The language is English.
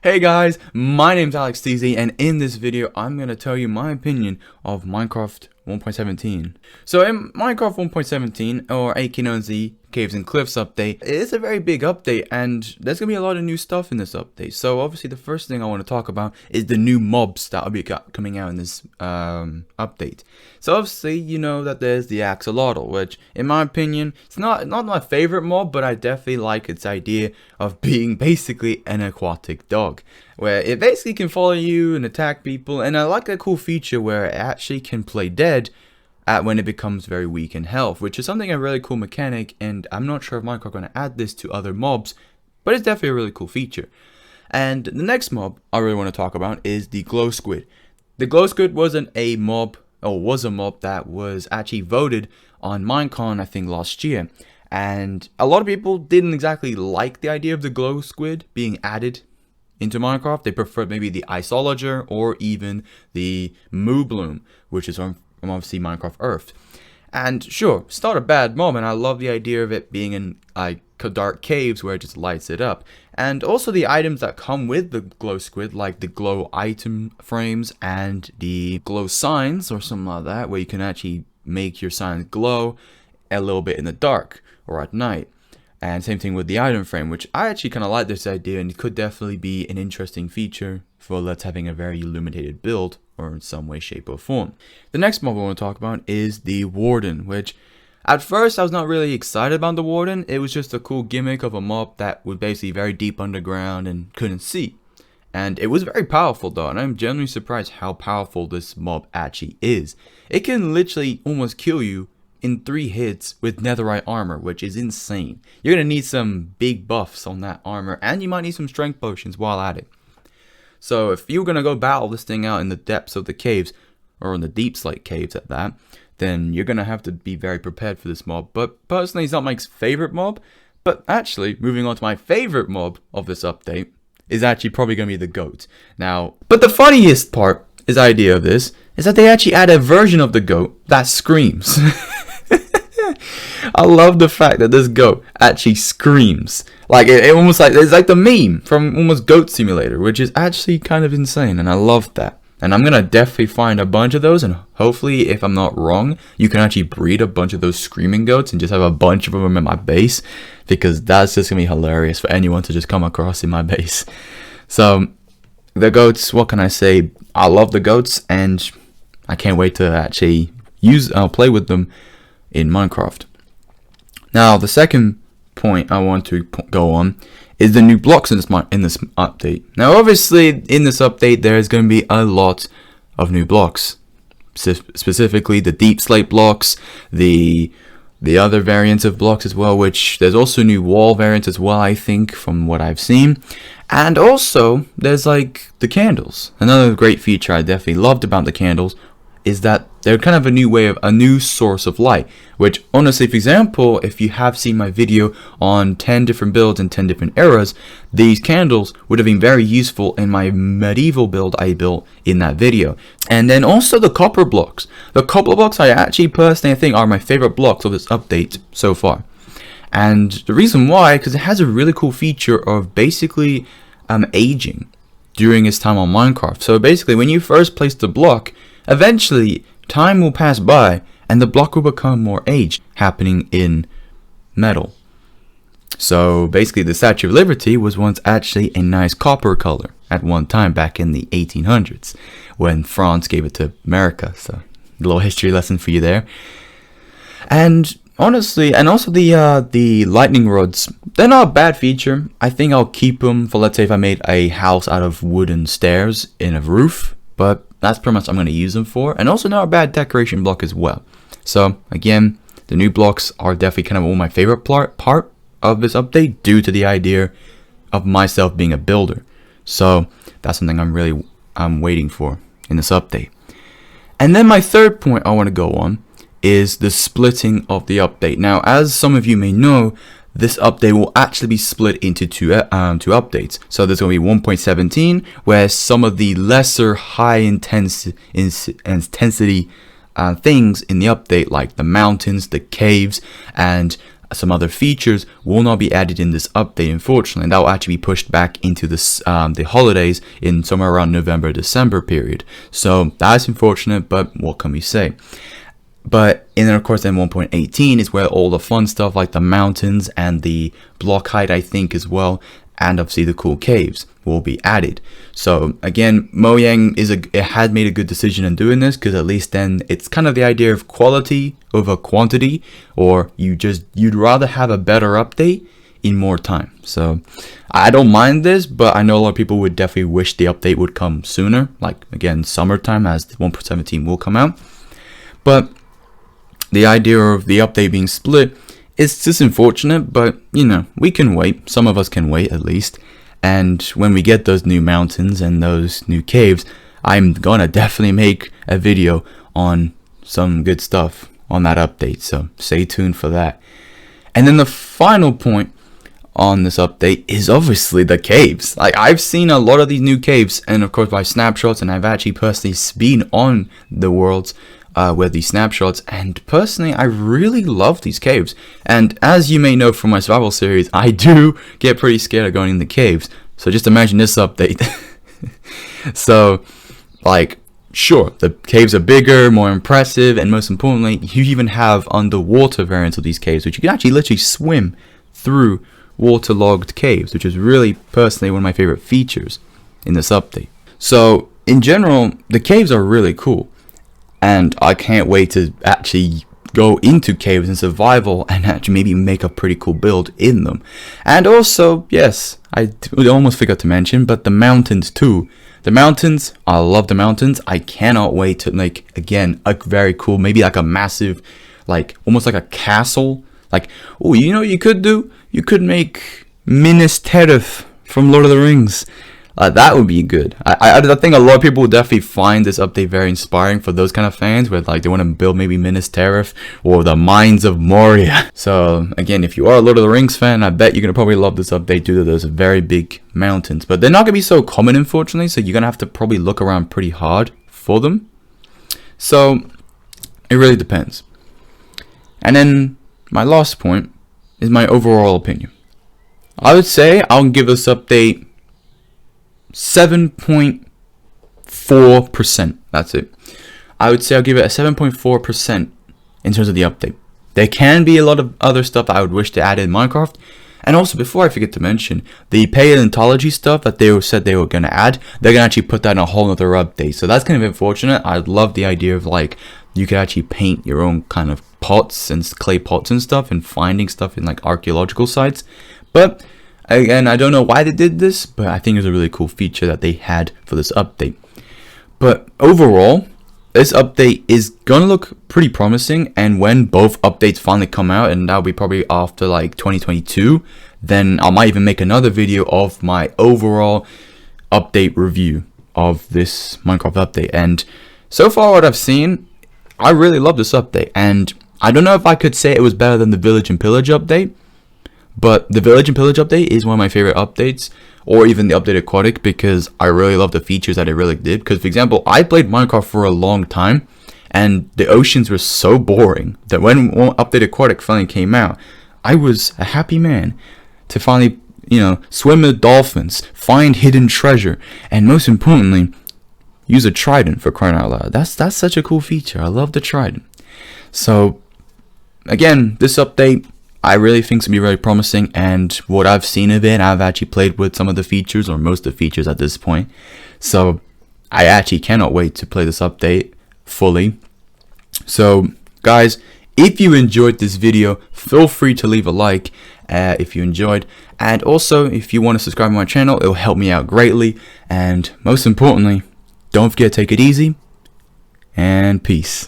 Hey guys, my name's Alex TZ, and in this video I'm going to tell you my opinion of Minecraft 1.17. So in Minecraft 1.17, or aka known as the Caves and Cliffs update, it is a very big update and there's going to be a lot of new stuff in this update. So obviously the first thing I want to talk about is the new mobs that will be coming out in this update. So obviously you know that there's the axolotl, which in my opinion, it's not my favorite mob, but I definitely like its idea of being basically an aquatic dog, where it basically can follow you and attack people, and I like that cool feature where it actually can play dead when it becomes very weak in health, which is something a really cool mechanic, and I'm not sure if Minecraft are going to add this to other mobs, but it's definitely a really cool feature. And the next mob I really want to talk about is the glow squid. The glow squid wasn't a mob, or was a mob that was actually voted on Minecon, I think last year, and a lot of people didn't exactly like the idea of the glow squid being added into Minecraft. They preferred maybe the isolager or even the moo bloom, which is from obviously Minecraft Earth. And sure, it's not a bad mob, and I love the idea of it being in like dark caves where it just lights it up. And also the items that come with the glow squid, like the glow item frames and the glow signs or something like that, where you can actually make your signs glow a little bit in the dark or at night. And same thing with the item frame, which I actually kind of like this idea, and it could definitely be an interesting feature for let's having a very illuminated build, or in some way, shape, or form. The next mob I want to talk about is the Warden, which at first I was not really excited about the Warden. It was just a cool gimmick of a mob that was basically very deep underground and couldn't see. And it was very powerful though, and I'm genuinely surprised how powerful this mob actually is. It can literally almost kill you in 3 hits with netherite armor, which is insane. You're going to need some big buffs on that armor, and you might need some strength potions while at it. So if you're going to go battle this thing out in the depths of the caves, or in the deep slate caves at that, then you're going to have to be very prepared for this mob. But personally, it's not my favorite mob. But actually, moving on to my favorite mob of this update, is actually probably going to be the goat. Now, but the funniest part is the idea of this, is that they actually add a version of the goat that screams. I love the fact that this goat actually screams. Like it almost like it's like the meme from almost Goat Simulator, which is actually kind of insane, and I love that. And I'm gonna definitely find a bunch of those, and hopefully, if I'm not wrong, you can actually breed a bunch of those screaming goats and just have a bunch of them in my base, because that's just gonna be hilarious for anyone to just come across in my base. So the goats, what can I say? I love the goats, and I can't wait to actually play with them in Minecraft. Now, the second point I want to go on is the new blocks in this update. Now, obviously, in this update, there is going to be a lot of new blocks. Specifically, the deep slate blocks, the other variants of blocks as well, which there's also new wall variants as well, I think, from what I've seen. And also, there's like the candles. Another great feature I definitely loved about the candles is that they're kind of a new source of light, which honestly, for example, if you have seen my video on 10 different builds in 10 different eras, these candles would have been very useful in my medieval build I built in that video. And then also the copper blocks. The copper blocks I actually personally think are my favorite blocks of this update so far. And the reason why, because it has a really cool feature of basically aging during its time on Minecraft. So basically, when you first place the block, eventually, time will pass by and the block will become more aged, happening in metal. So basically, the Statue of Liberty was once actually a nice copper color at one time back in the 1800s when France gave it to America. So a little history lesson for you there. And honestly, and also the lightning rods, they're not a bad feature. I think I'll keep them for, let's say, if I made a house out of wooden stairs in a roof, but that's pretty much what I'm going to use them for. And also not a bad decoration block as well. So again, the new blocks are definitely kind of all my favorite part of this update, due to the idea of myself being a builder. So that's something I'm waiting for in this update. And then my third point I want to go on is the splitting of the update. Now, as some of you may know, this update will actually be split into two updates. So there's going to be 1.17, where some of the lesser high intensity things in the update, like the mountains, the caves, and some other features will not be added in this update, unfortunately. That will actually be pushed back into this the holidays in somewhere around November, December period. So that's unfortunate, but what can we say? But and then of course, then 1.18 is where all the fun stuff like the mountains and the block height, I think, as well, and obviously the cool caves will be added. So again, Mojang had made a good decision in doing this, because at least then it's kind of the idea of quality over quantity, or you'd rather have a better update in more time. So I don't mind this, but I know a lot of people would definitely wish the update would come sooner, like again summertime, as 1.17 will come out. But the idea of the update being split, it's just unfortunate, but you know, we can wait. Some of us can wait at least. And when we get those new mountains and those new caves, I'm gonna definitely make a video on some good stuff on that update. So stay tuned for that. And then the final point on this update is obviously the caves. Like, I've seen a lot of these new caves, and of course by snapshots, and I've actually personally been on the worlds with these snapshots, and personally I really love these caves. And as you may know from my survival series, I do get pretty scared of going in the caves. So just imagine this update. So like, sure, the caves are bigger, more impressive, and most importantly, you even have underwater variants of these caves, which you can actually literally swim through waterlogged caves, which is really personally one of my favorite features in this update. So in general, the caves are really cool, and I can't wait to actually go into caves in survival and actually maybe make a pretty cool build in them. And also, yes, I almost forgot to mention, but the mountains too. The mountains, I love the mountains. I cannot wait to make, again, a very cool, maybe like a massive, like almost like a castle. Like, oh, you know what you could do? You could make Minas Tirith from Lord of the Rings. That would be good. I think a lot of people will definitely find this update very inspiring for those kind of fans, where like they want to build maybe Minas Tirith or the Mines of Moria. So again, if you are a Lord of the Rings fan, I bet you're gonna probably love this update due to those very big mountains. But they're not gonna be so common, unfortunately, so you're gonna have to probably look around pretty hard for them. So it really depends. And then my last point is my overall opinion. I would say I'll give this update 7.4%. That's it. I would say I'll give it a 7.4% in terms of the update. There can be a lot of other stuff I would wish to add in Minecraft. And also, before I forget to mention, the paleontology stuff that they said they were going to add, they're going to actually put that in a whole other update. So that's kind of unfortunate. I love the idea of like, you could actually paint your own kind of pots and clay pots and stuff, and finding stuff in like archaeological sites. But again, I don't know why they did this, but I think it was a really cool feature that they had for this update. But overall, this update is gonna look pretty promising, and when both updates finally come out, and that'll be probably after like 2022, then I might even make another video of my overall update review of this Minecraft update. And so far what I've seen, I really love this update, and I don't know if I could say it was better than the Village and Pillage update, but the Village and Pillage update is one of my favorite updates, or even the update Aquatic, because I really love the features that it really did. Because, for example, I played Minecraft for a long time, and the oceans were so boring that when update Aquatic finally came out, I was a happy man to finally, you know, swim with dolphins, find hidden treasure, and most importantly, use a trident, for crying out loud. That's such a cool feature. I love the trident. So, again, this update, I really think it's going to be very promising, and what I've seen of it, I've actually played with some of the features, or most of the features at this point. So I actually cannot wait to play this update fully. So guys, if you enjoyed this video, feel free to leave a like if you enjoyed, and also if you want to subscribe to my channel, it will help me out greatly. And most importantly, don't forget to take it easy, and peace.